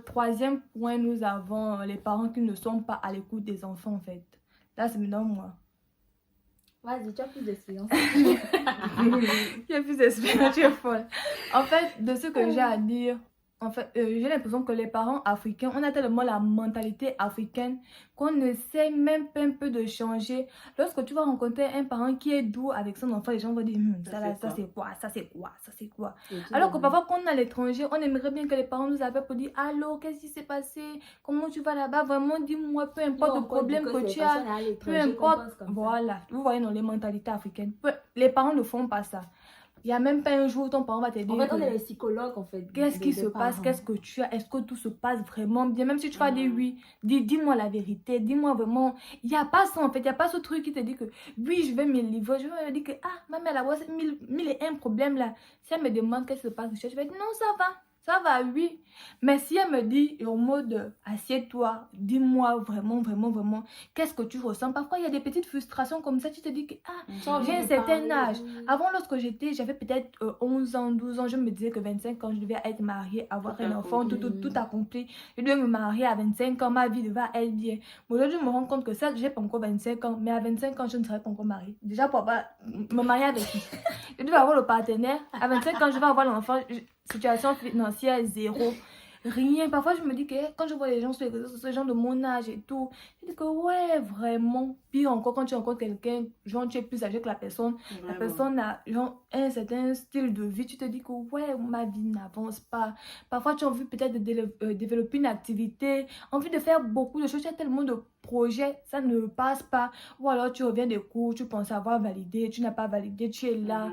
Troisième point, nous avons les parents qui ne sont pas à l'écoute des enfants, en fait. Là, c'est maintenant moi. Vas-y, tu as plus d'expérience. Tu as plus d'expérience, tu es folle. En fait, de ce que j'ai à dire, en fait, j'ai l'impression que les parents africains, on a tellement la mentalité africaine qu'on ne sait même pas un peu de changer. Lorsque tu vas rencontrer un parent qui est doux avec son enfant, les gens vont dire, ça là, ça c'est quoi, ça c'est quoi, ça c'est quoi. Alors que parfois, quand on est à l'étranger, on aimerait bien que les parents nous appellent pour dire, allô, qu'est-ce qui s'est passé? Comment tu vas là-bas? Vraiment, dis-moi, peu importe le problème que tu as, peu importe. Voilà, vous voyez, dans les mentalités africaines, les parents ne font pas ça. Il n'y a même pas un jour où ton parent va te dire. En fait, on est les psychologues, en fait. Qu'est-ce qui se passe? Qu'est-ce que tu as? Est-ce que tout se passe vraiment bien? Même si tu vas dire oui, dis-moi la vérité. Dis-moi vraiment. Il n'y a pas ça, en fait. Il n'y a pas ce truc qui te dit que oui, je vais me livrer. Je vais me dire que ma mère, elle a mille et un problèmes là. Si elle me demande qu'est-ce qui se passe, je vais dire non, ça va. Ça va, oui. Mais si elle me dit en mode assieds-toi, dis-moi vraiment, vraiment, vraiment, qu'est-ce que tu ressens? Parfois, il y a des petites frustrations comme ça. Tu te dis que j'ai un certain âge. Avant, lorsque j'avais peut-être 11 ans, 12 ans, je me disais que 25 ans, je devais être mariée, avoir un enfant, tout accompli. Je devais me marier à 25 ans, ma vie devait être bien. Aujourd'hui, je me rends compte que ça, j'ai pas encore 25 ans, mais à 25 ans, je ne serai pas encore mariée. Déjà, pour me marier avec qui? Je devais avoir le partenaire. À 25 ans, je vais avoir l'enfant. Situation financière zéro. Rien. Parfois, je me dis que quand je vois les gens sur les réseaux sociaux, les gens de mon âge et tout, je dis que ouais, vraiment. Pire encore, quand tu rencontres quelqu'un, genre tu es plus âgé que la personne, vraiment. La personne a genre un certain style de vie, tu te dis que ouais, ma vie n'avance pas. Parfois, tu as envie peut-être de développer une activité, envie de faire beaucoup de choses, tu as tellement de projets, ça ne passe pas. Ou alors tu reviens des cours, tu penses avoir validé, tu n'as pas validé, tu es là.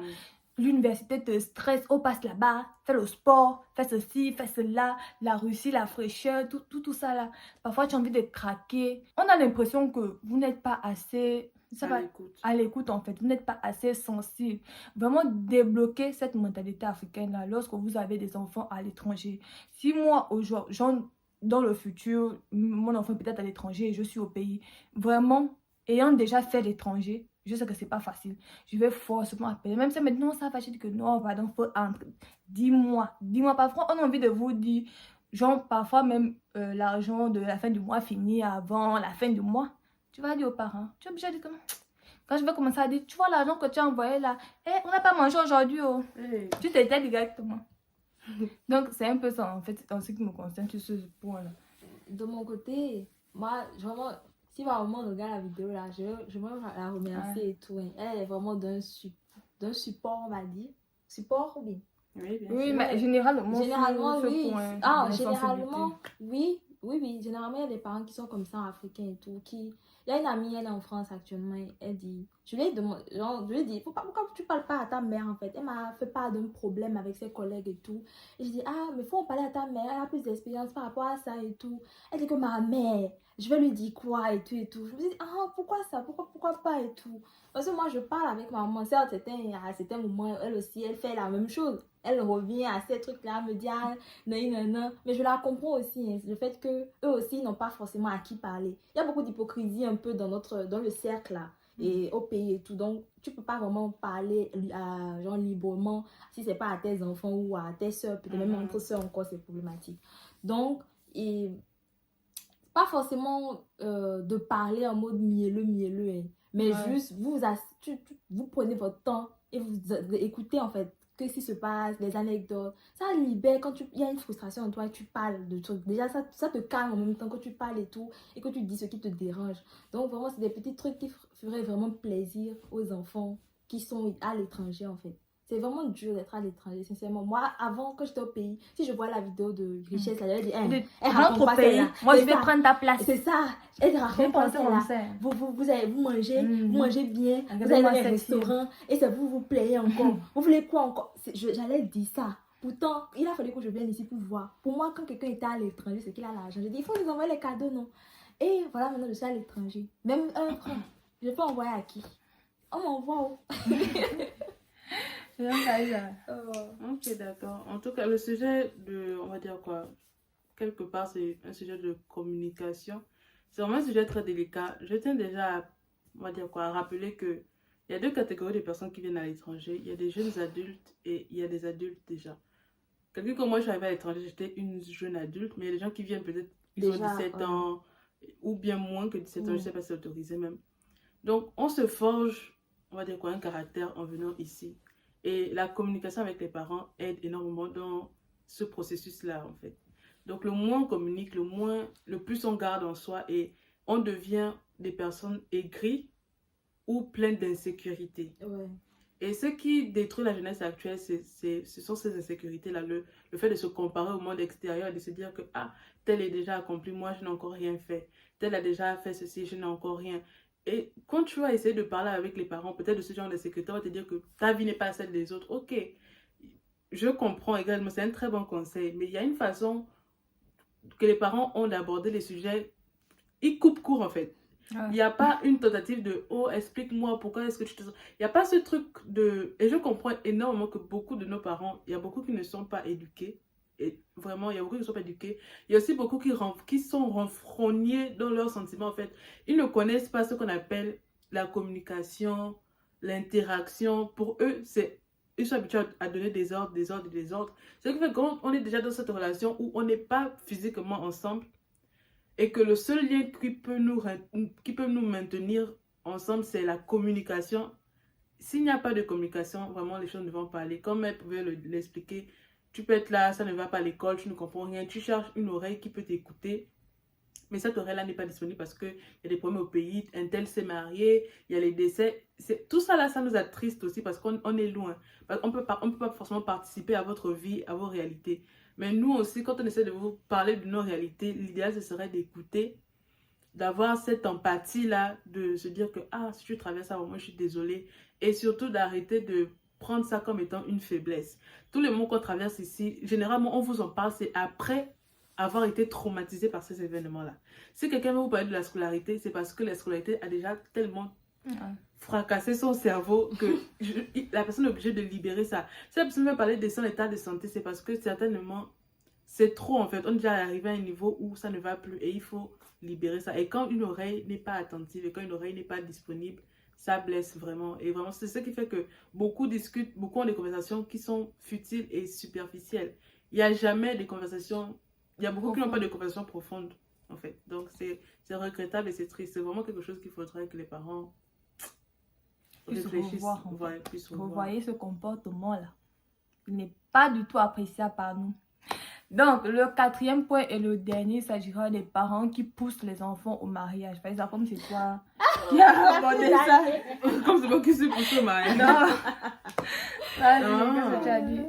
L'université te stresse, oh passe là-bas, fais le sport, fais ceci, fais cela, la Russie, la fraîcheur, tout ça là. Parfois tu as envie de craquer. On a l'impression que vous n'êtes pas assez à l'écoute en fait, vous n'êtes pas assez sensible. Vraiment débloquer cette mentalité africaine là lorsque vous avez des enfants à l'étranger. Si moi aujourd'hui, dans le futur, mon enfant est peut-être à l'étranger et je suis au pays, vraiment, ayant déjà fait l'étranger, je sais que c'est pas facile. Je vais forcément appeler. Même si maintenant ça va, je dis que non, pardon, faut entrer. Dis-moi. Parfois, on a envie de vous dire, genre, parfois même l'argent de la fin du mois finit avant la fin du mois. Tu vas dire aux parents. Tu es obligé de dire comment? Quand je vais commencer à dire, tu vois l'argent que tu as envoyé là, on n'a pas mangé aujourd'hui. Oh. Tu t'étais directement. Donc, c'est un peu ça, en fait, en ce qui me concerne sur ce point-là. De mon côté, moi, vraiment, si vraiment on regarde la vidéo là, je veux la remercier et tout. Hein. Elle est vraiment d'un support, on va dire. Support ou bien? Oui, bien sûr. Mais généralement, oui. Point, généralement, oui. Généralement, il y a des parents qui sont comme ça, africains et tout. Il y a une amie, elle est en France actuellement. Elle dit, je lui ai dit, pourquoi tu parles pas à ta mère en fait? Elle m'a fait part d'un problème avec ses collègues et tout. Et je dis, mais faut en parler à ta mère. Elle a plus d'expérience par rapport à ça et tout. Elle dit que ma mère, je vais lui dire quoi et tout et tout. Je me dis, pourquoi ça? Pourquoi pas et tout? Parce que moi, je parle avec ma maman. Certes, à certains moments, elle aussi, elle fait la même chose. Elle revient à ces trucs-là, me dit, non. Mais je la comprends aussi, hein, le fait que eux aussi n'ont pas forcément à qui parler. Il y a beaucoup d'hypocrisie un peu dans le cercle là, et au pays et tout. Donc, tu peux pas vraiment parler genre librement si c'est pas à tes enfants ou à tes soeurs, peut-être même entre soeurs encore, c'est problématique. Donc, pas forcément de parler en mode mielleux, hein, mais juste vous prenez votre temps et vous écoutez en fait que ce qui se passe, les anecdotes, ça libère quand il y a une frustration en toi et tu parles de trucs. Déjà, ça te calme en même temps que tu parles et tout, et que tu dis ce qui te dérange. Donc, vraiment, c'est des petits trucs qui feraient vraiment plaisir aux enfants qui sont à l'étranger, en fait. C'est vraiment dur d'être à l'étranger, sincèrement. Moi, avant, quand j'étais au pays, si je vois la vidéo de Richesse, elle dit, elle raconte pas pays, moi je vais prendre ta place. C'est ça, elle raconte pas ça. Vous mangez, vous mangez bien, vous allez dans les restaurants, et c'est vous playez encore. Vous voulez quoi encore? J'allais dire ça. Pourtant, il a fallu que je vienne ici pour voir. Pour moi, quand quelqu'un était à l'étranger, c'est qu'il a l'argent. Je dis, il faut nous envoyer les cadeaux, non? Et voilà, maintenant, je suis à l'étranger. Même un franc. Je peux envoyer à qui? On m'envoie. Ok, d'accord. En tout cas, le sujet on va dire quoi, quelque part, c'est un sujet de communication. C'est vraiment un sujet très délicat. Je tiens déjà on va dire quoi, à rappeler que il y a deux catégories de personnes qui viennent à l'étranger. Il y a des jeunes adultes et il y a des adultes déjà. quelqu'un comme moi, je suis arrivée à l'étranger, j'étais une jeune adulte, mais il y a des gens qui viennent peut-être, ils ont Déjà, 17 ans, ou bien moins que 17 ans, je ne mm, sais pas si c'est autorisé même. Donc, on se forge, on va dire quoi, un caractère en venant ici. Et la communication avec les parents aide énormément dans ce processus-là, en fait. Donc, le moins on communique, le plus on garde en soi et on devient des personnes aigries ou pleines d'insécurité. ouais. Et ce qui détruit la jeunesse actuelle, ce sont ces insécurités-là, le fait de se comparer au monde extérieur et de se dire que, ah, tel est déjà accompli, moi, je n'ai encore rien fait. Tel a déjà fait ceci, je n'ai encore rien. Et quand tu vas essayer de parler avec les parents, peut-être de ce genre d'insécurité, on va te dire que ta vie n'est pas celle des autres. Ok, je comprends également, c'est un très bon conseil, mais il y a une façon que les parents ont d'aborder les sujets, ils coupent court en fait. Il n'y a pas une tentative de oh, explique-moi pourquoi est-ce que tu te sens. Il n'y a pas ce truc de. Et je comprends énormément que beaucoup de nos parents, il y a beaucoup qui ne sont pas éduqués. Et vraiment, il y a beaucoup qui ne sont pas éduqués. Il y a aussi beaucoup qui sont renfrognés dans leurs sentiments en fait. Ils ne connaissent pas ce qu'on appelle la communication, l'interaction. Pour eux, c'est. Ils sont habitués à donner des ordres, des ordres, des ordres. C'est que quand on est déjà dans cette relation où on n'est pas physiquement ensemble, et que le seul lien qui peut nous maintenir ensemble, c'est la communication. S'il n'y a pas de communication, vraiment, les choses ne vont pas aller. Comme elle pouvait l'expliquer, tu peux être là, ça ne va pas à l'école, tu ne comprends rien, tu cherches une oreille qui peut t'écouter, mais cette oreille-là n'est pas disponible parce qu'il y a des problèmes au pays, un tel s'est marié, il y a les décès. Tout ça, là, ça nous attriste aussi parce qu'on est loin. On ne peut pas forcément participer à votre vie, à vos réalités. Mais nous aussi, quand on essaie de vous parler de nos réalités, l'idéal, ce serait d'écouter, d'avoir cette empathie-là, de se dire que, ah, si tu traverses ça, moi, je suis désolée. Et surtout d'arrêter de prendre ça comme étant une faiblesse. Tous les mots qu'on traverse ici, généralement, on vous en parle, c'est après avoir été traumatisé par ces événements-là. Si quelqu'un veut vous parler de la scolarité, c'est parce que la scolarité a déjà tellement fracassé son cerveau que la personne est obligée de libérer ça. Si la personne veut parler de son état de santé, c'est parce que certainement, c'est trop en fait. On est déjà arrivé à un niveau où ça ne va plus et il faut libérer ça. Et quand une oreille n'est pas attentive et quand une oreille n'est pas disponible, ça blesse vraiment. Et vraiment, c'est ce qui fait que beaucoup discutent, beaucoup ont des conversations qui sont futiles et superficielles. Il n'y a jamais des conversations. Il y a beaucoup qui n'ont pas de conversations profondes, en fait. Donc, c'est regrettable et c'est triste. C'est vraiment quelque chose qu'il faudrait que les parents réfléchissent. Vous voyez ce comportement-là. Il n'est pas du tout appréciable par nous. Donc, le quatrième point et le dernier, il s'agira des parents qui poussent les enfants au mariage. Par exemple, comme c'est toi qui as abordé ça. Comme c'est moi qui suis poussée au mariage. Non. Vas-y, qu'est-ce que tu as dit?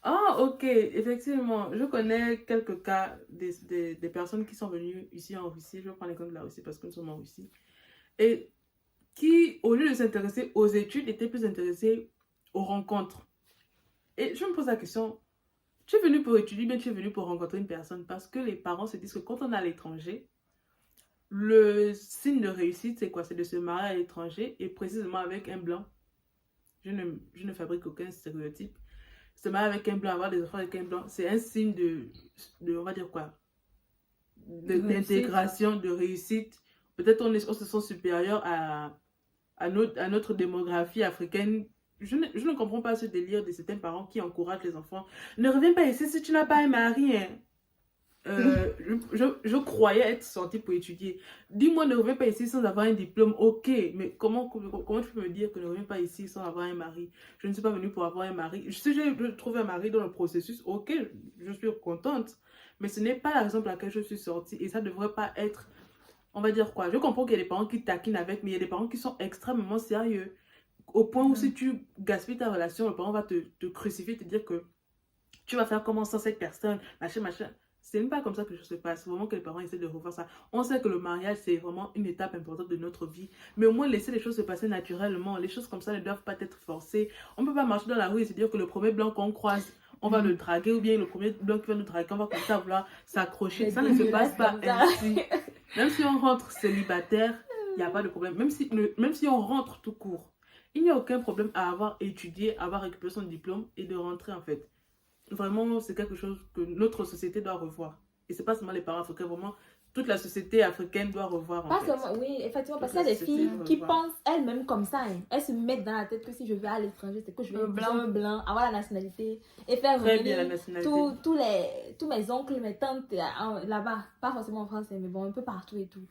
Ah, ok, effectivement, je connais quelques cas des personnes qui sont venues ici en Russie. Je vais prendre l'exemple de la Russie parce que nous sommes en Russie. Et qui, au lieu de s'intéresser aux études, étaient plus intéressées aux rencontres. Et je me pose la question, tu es venu pour étudier, bien tu es venu pour rencontrer une personne parce que les parents se disent que quand on est à l'étranger, le signe de réussite, c'est quoi? C'est de se marier à l'étranger et précisément avec un blanc. Je ne fabrique aucun stéréotype. Se marier avec un blanc, avoir des enfants avec un blanc, c'est un signe on va dire quoi? D'intégration, de réussite. Peut-être on se sent supérieur à notre démographie africaine. Je ne comprends pas ce délire de certains parents qui encouragent les enfants. Ne reviens pas ici si tu n'as pas un mari. Hein. Je croyais être sortie pour étudier. Dis-moi, ne reviens pas ici sans avoir un diplôme. Ok, mais comment tu peux me dire que ne reviens pas ici sans avoir un mari? Je ne suis pas venue pour avoir un mari. Si j'ai trouvé un mari dans le processus, ok, je suis contente. Mais ce n'est pas la raison pour laquelle je suis sortie. Et ça ne devrait pas être, on va dire quoi? Je comprends qu'il y a des parents qui taquinent avec, mais il y a des parents qui sont extrêmement sérieux. Au point où si tu gaspilles ta relation, le parent va te crucifier, te dire que tu vas faire comment sans cette personne, machin, machin. C'est même pas comme ça que je se passe. C'est vraiment que les parents essaient de revoir ça. On sait que le mariage, c'est vraiment une étape importante de notre vie. Mais au moins, laisser les choses se passer naturellement. Les choses comme ça ne doivent pas être forcées. On ne peut pas marcher dans la rue et se dire que le premier blanc qu'on croise, on va le draguer. Ou bien le premier blanc qui va nous draguer, on va comme ça vouloir s'accrocher. Ça ne se passe pas ainsi. Même si on rentre célibataire, il n'y a pas de problème. Même si on rentre tout court, il n'y a aucun problème à avoir étudié, à avoir récupéré son diplôme et de rentrer en fait. Vraiment, c'est quelque chose que notre société doit revoir. Et c'est pas seulement les parents africains, vraiment, toute la société africaine doit revoir. Pas En fait. seulement, oui, effectivement, parce Toute qu'il y a la des société filles doit qui revoir. pensent elles-mêmes comme ça. Hein. Elles se mettent dans la tête que si je vais à l'étranger, c'est que je vais Le épouser blanc. un blanc, avoir la nationalité et faire Très bien la revenir nationalité. tous mes oncles, mes tantes là-bas. Pas forcément en France, mais bon, un peu partout et tout.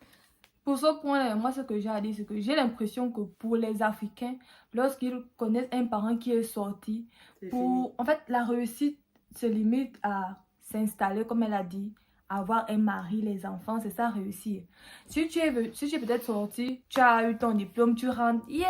Pour ce point, moi, ce que j'ai à dire, c'est que j'ai l'impression que pour les Africains, lorsqu'ils connaissent un parent qui est sorti, C'est fini. en fait, la réussite se limite à s'installer, comme elle a dit, avoir un mari, les enfants, c'est ça réussir. Si tu es peut-être sorti, tu as eu ton diplôme, tu rentres, yeah!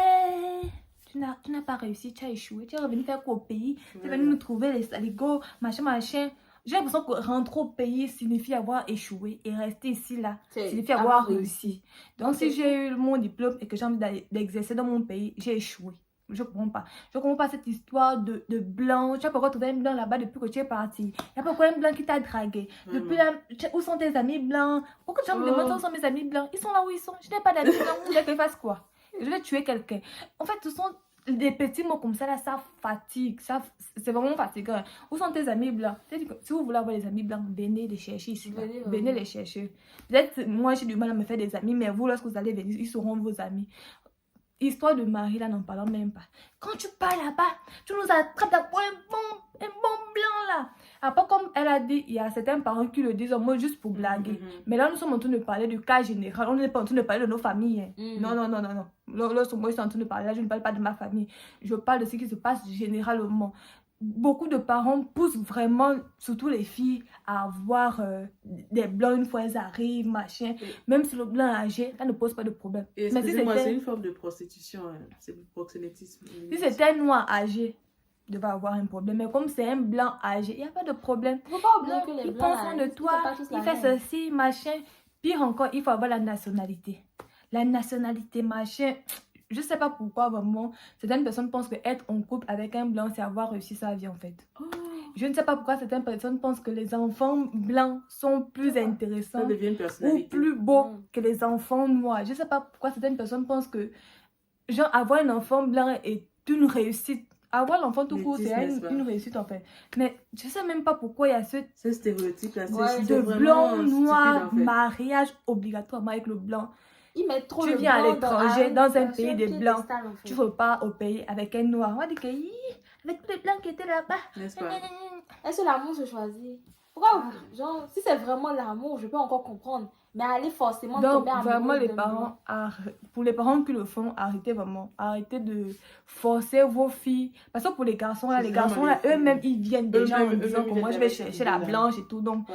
Tu n'as pas réussi, tu as échoué, tu es revenu faire quoi au pays? Tu es Voilà. venu nous trouver les saligots, machin. J'ai l'impression que rentrer au pays signifie avoir échoué et rester ici là signifie avoir réussi. Donc si j'ai eu mon diplôme et que j'ai envie d'exercer dans mon pays, j'ai échoué. Je comprends pas. Je comprends pas cette histoire de blanc. Tu as pourquoi trouver un blanc là-bas depuis que tu es parti. Il y a pourquoi un blanc qui t'a dragué. Depuis là, où sont tes amis blancs? Pourquoi tu me demandes où sont mes amis blancs? Ils sont là où ils sont. Je n'ai pas d'amis blancs. Je vais que je fasse quoi? Je vais tuer quelqu'un. En fait, ce sont des petits mots comme ça là, ça fatigue. C'est vraiment fatigant. Où sont tes amis blancs? Si vous voulez avoir des amis blancs, venez les chercher ici. Venez les chercher. Peut-être moi j'ai du mal à me faire des amis, mais vous, lorsque vous allez venir, ils seront vos amis. Histoire de mari, là, n'en parlons même pas. Quand tu pars là-bas, tu nous attrapes pour un bon blanc, là. Après, comme elle a dit, il y a certains parents qui le disent en mode juste pour blaguer. Mais là, nous sommes en train de parler du cas général. On n'est pas en train de parler de nos familles. Hein. Non. Lorsque moi, je suis en train de parler, là, je ne parle pas de ma famille. Je parle de ce qui se passe généralement. Beaucoup de parents poussent vraiment, surtout les filles, à avoir des blancs une fois elles arrivent, machin. Même si le blanc est âgé, ça ne pose pas de problème. Et Mais si excusez-moi, c'est une forme de prostitution. Hein. C'est du proxénétisme. Si c'était un noir âgé, il devait avoir un problème. Mais comme c'est un blanc âgé, il n'y a pas de problème. Faut pas oublier Non, que les il blancs, pense soin là, de toi, il fait ceci, machin. Pire encore, il faut avoir la nationalité. La nationalité, machin. Je sais pas pourquoi vraiment certaines personnes pensent que être en couple avec un blanc c'est avoir réussi sa vie en fait. Je ne sais pas pourquoi certaines personnes pensent que les enfants blancs sont plus intéressants Ça devient une ou personnalité. plus beaux que les enfants noirs. Je sais pas pourquoi certaines personnes pensent que genre avoir un enfant blanc est une réussite. Avoir l'enfant tout court c'est une réussite en fait. Mais je sais même pas pourquoi il y a ce stéréotype là, de blanc, noir, en fait. Mariage obligatoirement avec le blanc. Ils mettent trop tu le viens à blanc l'étranger, dans un pays des blancs, en fait. tu repars au pays avec un noir. On va dire que avec tous les blancs qui étaient là-bas. N'est-ce pas? Est-ce que l'amour se choisit? Pourquoi, genre, si c'est vraiment l'amour, je peux encore comprendre. Mais aller forcément donc tomber amoureux vraiment les d'un parents, pour les parents qui le font, arrêtez de forcer vos filles. Parce que pour les garçons là, eux-mêmes ils viennent déjà en disant que moi je vais chercher la blanche et tout. Donc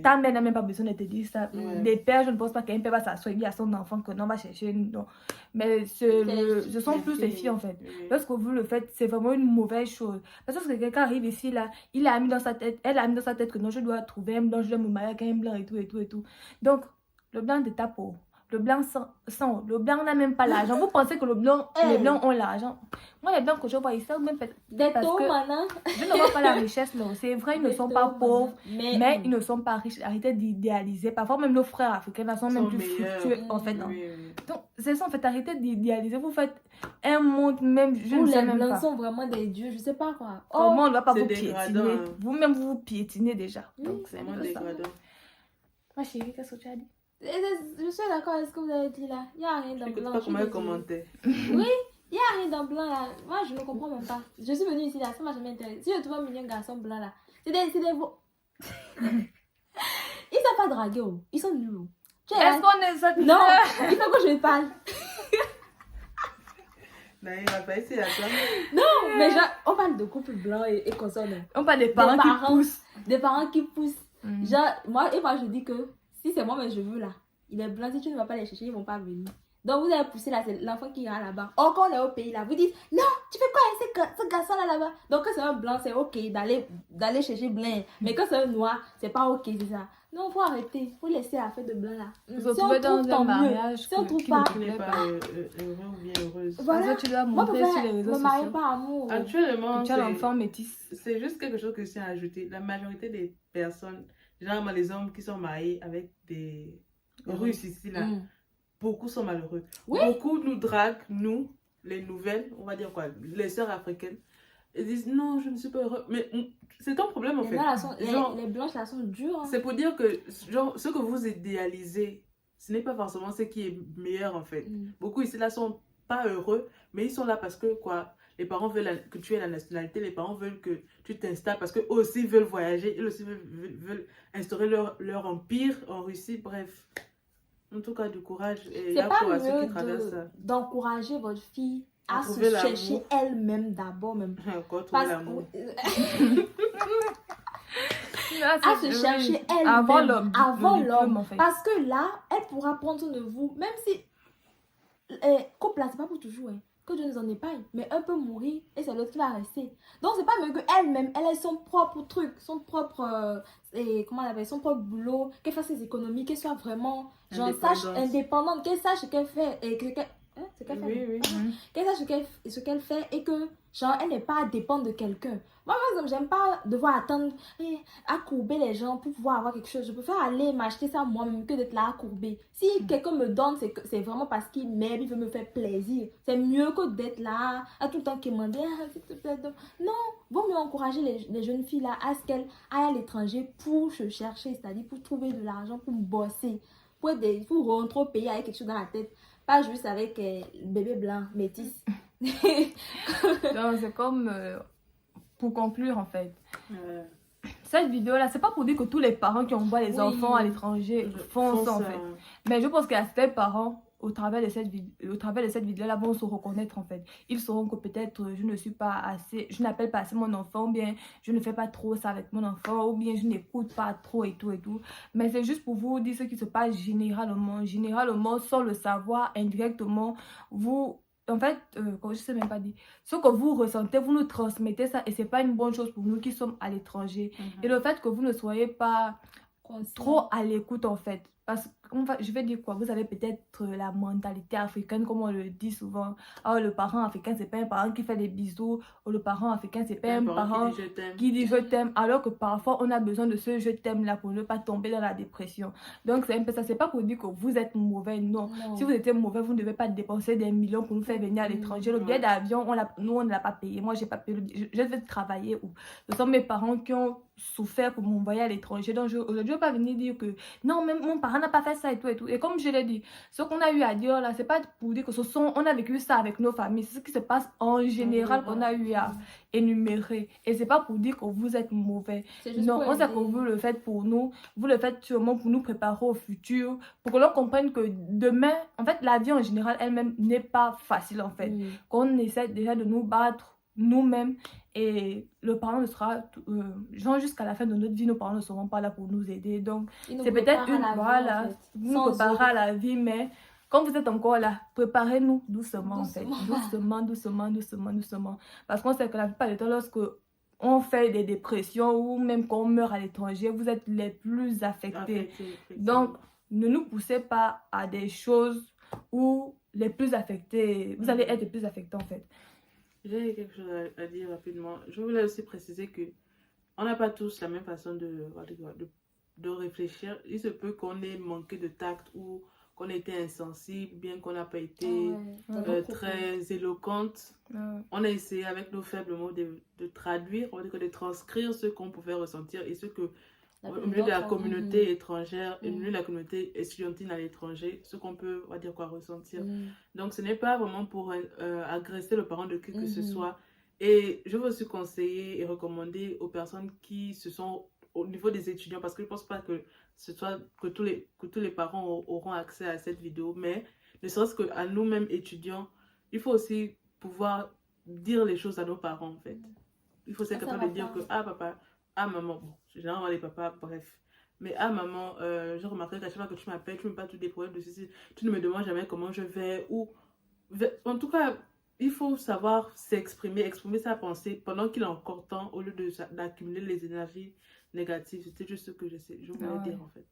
ta mère n'a même pas besoin de te dire ça. Les pères, je ne pense pas qu'un père va s'asseoir et dire à son enfant que non, va chercher. Non. Mais ce sont plus les filles en fait. Lorsque vous le faites, c'est vraiment une mauvaise chose. Parce que quelqu'un arrive ici là, elle a mis dans sa tête que non, je dois trouver un blanc, je dois me marier avec un blanc et tout. Donc le blanc de ta peau, le blanc sans, le blanc n'a même pas l'argent. Vous pensez que les blancs ont l'argent? Moi, les blancs que je vois ici, même des parce que je ne vois pas la richesse, non. C'est vrai, ils ne sont pas pauvres, mais ils ne sont pas riches. Arrêtez d'idéaliser. Parfois, même nos frères africains là, sont même plus fructueux, en fait. Non. Donc, c'est ça, en fait, arrêtez d'idéaliser. Vous faites un monde même, je ne sais même pas. Les blancs sont vraiment des dieux, je sais pas quoi. Comment on ne doit pas vous piétiner? Vous-même, vous piétinez déjà. Donc, c'est vraiment dégradant. Ma chérie, qu'est-ce que tu as dit? Je suis d'accord avec ce que vous avez dit là. Il n'y a rien dans blanc. Je sais pas comment commenter. Oui, il n'y a rien dans blanc là. Moi, je ne comprends même pas. Je suis venue ici là, ça m'a jamais intéressé. Si je trouve un million de garçons blancs là, c'est des Ils ne savent pas draguer, oh. Ils sont nuls. Est-ce qu'on est ça? Non, il faut que je parle. Non, il va pas essayer à toi. Non, mais genre, on parle de couple blanc et consonne. On parle des parents qui poussent. Des parents qui poussent. Genre, moi je dis que si c'est moi mes cheveux là, il est blanc, si tu ne vas pas les chercher, ils ne vont pas venir. Donc vous avez poussé là, c'est l'enfant qui ira là-bas. Or quand on est au pays là, vous dites non, tu fais quoi avec ce garçon là-bas? Donc quand c'est un blanc, c'est ok d'aller chercher blanc. Mais quand c'est un noir, c'est pas ok, c'est ça. Non, faut arrêter, faut laisser la fête de blanc là. Vous si on trouve tant mieux. Si on trouve pas, tu n'es pas heureux ou bien heureuse. Voilà. Tu dois montrer sur les réseaux sociaux. Pas amour. Actuellement, tu as l'enfant métis. C'est juste quelque chose que je tiens à ajouter. La majorité des personnes, généralement les hommes qui sont mariés avec des Russes ici là, beaucoup sont malheureux. Oui. Beaucoup nous draguent, nous, les nouvelles, on va dire quoi, les sœurs africaines. Ils disent non, je ne suis pas heureux. Mais c'est ton problème en Les, fait. noirs, là sont, Genre, les blanches là sont dures. Hein. c'est pour dire que genre, ce que vous idéalisez, ce n'est pas forcément ce qui est meilleur en fait. Beaucoup ici là sont pas heureux, mais ils sont là parce que quoi, les parents veulent que tu aies la nationalité, les parents veulent que tu t'installes parce qu'eux aussi veulent voyager, ils aussi veulent instaurer leur empire en Russie, bref. En tout cas, du courage. Et il y C'est a pas pour ceux qui mieux traversent ça. d'encourager votre fille À à se trouver l'amour. chercher elle-même d'abord même. Encore trouver Parce l'amour. à se chercher Avant elle-même, l'homme. avant Le diplôme, l'homme. en fait. Parce que là, elle pourra prendre soin de vous, même si couple là, c'est pas pour toujours. Hein. Que Dieu nous en épargne. Mais un peut mourir et c'est l'autre qui va rester. Donc c'est pas mieux qu'elle-même, elle ait son propre truc, son propre, comment on appelle, son propre boulot, qu'elle fasse ses économies, qu'elle soit vraiment, genre, sache indépendante, qu'elle sache ce qu'elle fait et que ce qu'elle fait. Oui, oui. Qu'elle sache ce qu'elle fait et que, genre, elle n'est pas à dépendre de quelqu'un. Moi, par exemple, j'aime pas devoir attendre à courber les gens pour pouvoir avoir quelque chose. Je préfère aller m'acheter ça moi-même que d'être là à courber. Si quelqu'un me donne, c'est vraiment parce qu'il m'aime, il veut me faire plaisir. C'est mieux que d'être là à tout le temps demander, s'il te plaît. Non, vaut mieux encourager les jeunes filles là à ce qu'elles aillent à l'étranger pour se chercher, c'est-à-dire pour trouver de l'argent, pour bosser, pour rentrer au pays avec quelque chose dans la tête. Pas juste avec bébé blanc, métis. Donc, c'est comme pour conclure en fait. Cette vidéo là, c'est pas pour dire que tous les parents qui envoient les enfants à l'étranger font ça en fait. Mais je pense qu'il y a certains parents au travers de cette vidéo là vont se reconnaître en fait. Ils sauront que peut-être je ne suis pas assez, je n'appelle pas assez mon enfant, ou bien je ne fais pas trop ça avec mon enfant, ou bien je n'écoute pas trop et tout et tout. Mais c'est juste pour vous dire ce qui se passe généralement sans le savoir indirectement. Vous en fait, je sais même pas dire, ce que vous ressentez, vous nous transmettez ça et c'est pas une bonne chose pour nous qui sommes à l'étranger. Et le fait que vous ne soyez pas trop à l'écoute en fait, parce que je vais dire quoi, vous avez peut-être la mentalité africaine comme on le dit souvent. Oh, le parent africain c'est pas un parent qui fait des bisous, ou le parent africain c'est pas un parent qui dit je t'aime, alors que parfois on a besoin de ce je t'aime là pour ne pas tomber dans la dépression. Donc c'est un peu ça, c'est pas pour dire que vous êtes mauvais, non. Si vous étiez mauvais, vous ne devez pas dépenser des millions pour nous faire venir à l'étranger. Le billet d'avion, nous on ne l'a pas payé, moi j'ai pas payé, je vais travailler où. Ce sont mes parents qui ont souffert pour m'envoyer à l'étranger. Donc aujourd'hui je ne vais pas venir dire que non, même mon parent n'a pas fait ça et tout et tout. Et comme je l'ai dit, ce qu'on a eu à dire là, c'est pas pour dire que on a vécu ça avec nos familles, c'est ce qui se passe en général qu'on a eu à énumérer. Et c'est pas pour dire que vous êtes mauvais. Non, on sait que vous le faites pour nous, vous le faites sûrement pour nous préparer au futur, pour que l'on comprenne que demain, en fait la vie en général elle-même n'est pas facile en fait. Qu'on essaie déjà de nous battre nous-mêmes et le parent ne sera genre jusqu'à la fin de notre vie, nos parents ne seront pas là pour nous aider. Donc c'est peut-être une voie là, vous nous préparez à la vie, mais quand vous êtes encore là, préparez-nous doucement en fait, doucement, parce qu'on sait que la plupart du temps lorsque on fait des dépressions ou même qu'on meurt à l'étranger, vous êtes les plus affectés. Donc ne nous poussez pas à des choses où les plus affectés, vous allez être les plus affectés en fait. J'ai quelque chose à dire rapidement. Je voulais aussi préciser que on n'a pas tous la même façon de réfléchir. Il se peut qu'on ait manqué de tact ou qu'on ait été insensible, bien qu'on n'a pas été très éloquente. On a essayé avec nos faibles mots de traduire, on va dire de transcrire ce qu'on pouvait ressentir et ce que au milieu de la communauté étrangère et au milieu de la communauté estudiantine à l'étranger, ce qu'on peut, on va dire quoi, ressentir. Donc ce n'est pas vraiment pour agresser le parent de qui que ce soit. Et je veux aussi conseiller et recommander aux personnes qui se sont au niveau des étudiants, parce que je ne pense pas que ce soit que tous les parents auront accès à cette vidéo, mais ne serait-ce qu'à nous-mêmes étudiants, il faut aussi pouvoir dire les choses à nos parents en fait. Il faut être capable de dire que ah papa, ah maman, bon, généralement les papas, bref. Mais ah maman, je remarqué qu'à chaque fois que tu m'appelles, tu me parles tous des problèmes de ceci, tu ne me demandes jamais comment je vais, ou... En tout cas, il faut savoir s'exprimer, exprimer sa pensée pendant qu'il a encore temps, au lieu d'accumuler les énergies négatives. C'était juste ce que je voulais dire en fait.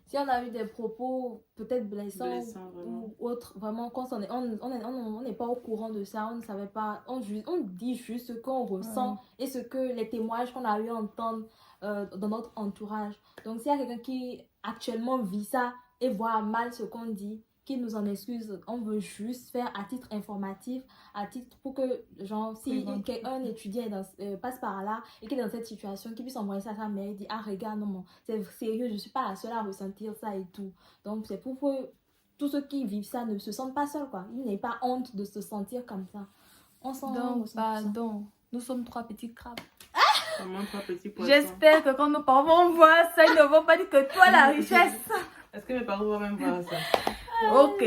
Si on a eu des propos peut-être blessants ou autres, vraiment, quand on n'est pas au courant de ça, on ne savait pas, on dit juste ce qu'on ressent et ce que les témoignages qu'on a eu à entendre dans notre entourage. Donc, s'il y a quelqu'un qui actuellement vit ça et voit mal ce qu'on dit, qu'il nous en excuse. On veut juste faire à titre informatif, à titre pour que, genre, si un étudiant est passe par là et qu'il est dans cette situation, qu'il puisse envoyer ça à sa mère et dire, ah, regarde, non, c'est sérieux, je ne suis pas la seule à ressentir ça et tout. Donc, c'est pour que tous ceux qui vivent ça ne se sentent pas seuls, quoi. Ils n'aient pas honte de se sentir comme ça. On s'en Donc, pardon. Nous sommes 3 petits crabes. Comment 3 petits poissons? J'espère que quand nos parents voient ça, ils ne vont pas dire que toi, la richesse. Est-ce que mes parents vont même voir ça? Ok,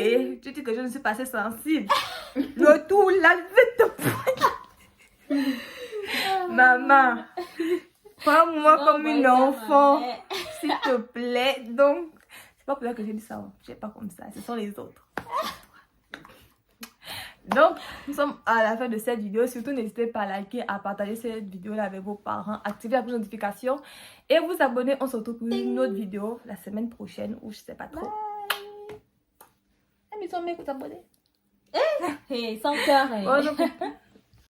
tu dis que je ne suis pas assez sensible. Le tout, là, je vais te Maman, prends-moi comme une enfant, s'il te plaît. Donc, c'est pas pour ça que j'ai dit ça. Je sais pas comme ça. Ce sont les autres. Donc, nous sommes à la fin de cette vidéo. Surtout, n'hésitez pas à liker, à partager cette vidéo-là avec vos parents, activer la notification et vous abonner. On se retrouve pour une autre vidéo la semaine prochaine ou je sais pas trop. Mais ils sont mieux que t'abonner. Hey, sans cœur. Bon,